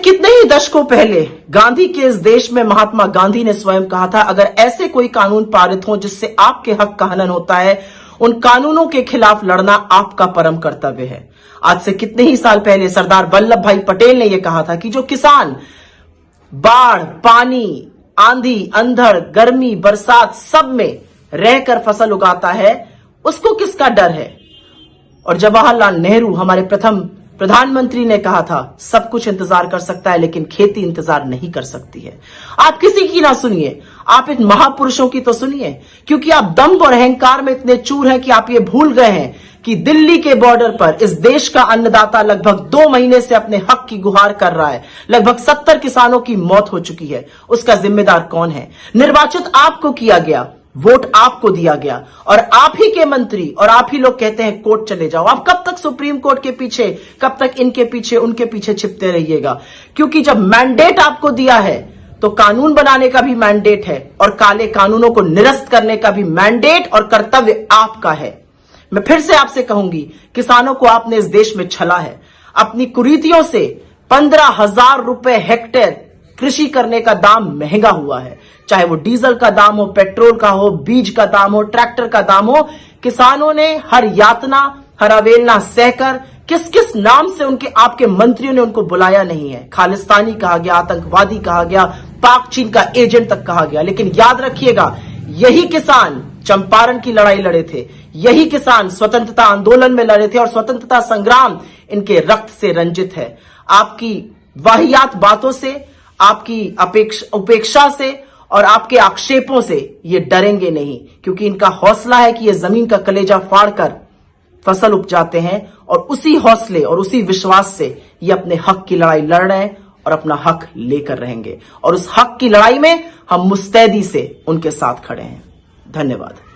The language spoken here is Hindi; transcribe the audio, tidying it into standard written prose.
कितने ही दशकों पहले गांधी के इस देश में महात्मा गांधी ने स्वयं कहा था, अगर ऐसे कोई कानून पारित हो जिससे आपके हक का हनन होता है, उन कानूनों के खिलाफ लड़ना आपका परम कर्तव्य है। आज से कितने ही साल पहले सरदार वल्लभ भाई पटेल ने यह कहा था कि जो किसान बाढ़, पानी, आंधी, अंधड़, गर्मी, बरसात सब में रहकर फसल उगाता है, उसको किसका डर है। और जवाहरलाल नेहरू हमारे प्रथम प्रधानमंत्री ने कहा था, सब कुछ इंतजार कर सकता है लेकिन खेती इंतजार नहीं कर सकती है। आप किसी की ना सुनिए, आप इन महापुरुषों की तो सुनिए, क्योंकि आप दंभ और अहंकार में इतने चूर हैं कि आप ये भूल गए हैं कि दिल्ली के बॉर्डर पर इस देश का अन्नदाता लगभग 2 महीने से अपने हक की गुहार कर रहा है। लगभग 70 किसानों की मौत हो चुकी है। उसका जिम्मेदार कौन है? निर्वाचित आपको किया गया, वोट आपको दिया गया और आप ही के मंत्री और आप ही लोग कहते हैं कोर्ट चले जाओ। आप कब तक सुप्रीम कोर्ट के पीछे, कब तक इनके पीछे, उनके पीछे छिपते रहिएगा? क्योंकि जब मैंडेट आपको दिया है तो कानून बनाने का भी मैंडेट है और काले कानूनों को निरस्त करने का भी मैंडेट और कर्तव्य आपका है। मैं फिर से आपसे कहूंगी, किसानों को आपने इस देश में छला है। अपनी कुरीतियों से 15,000 रुपए हेक्टेयर कृषि करने का दाम महंगा हुआ है। चाहे वो डीजल का दाम हो, पेट्रोल का हो, बीज का दाम हो, ट्रैक्टर का दाम हो, किसानों ने हर यातना, हर अवेलना सहकर किस किस नाम से उनके आपके मंत्रियों ने उनको बुलाया नहीं है। खालिस्तानी कहा गया, आतंकवादी कहा गया, पाक चीन का एजेंट तक कहा गया। लेकिन याद रखिएगा, यही किसान चंपारण की लड़ाई लड़े थे, यही किसान स्वतंत्रता आंदोलन में लड़े थे और स्वतंत्रता संग्राम इनके रक्त से रंजित है। आपकी वाहियात बातों से, आपकी उपेक्षा से और आपके आक्षेपों से ये डरेंगे नहीं, क्योंकि इनका हौसला है कि ये जमीन का कलेजा फाड़कर फसल उपजाते हैं और उसी हौसले और उसी विश्वास से ये अपने हक की लड़ाई लड़ रहे हैं और अपना हक लेकर रहेंगे। और उस हक की लड़ाई में हम मुस्तैदी से उनके साथ खड़े हैं। धन्यवाद।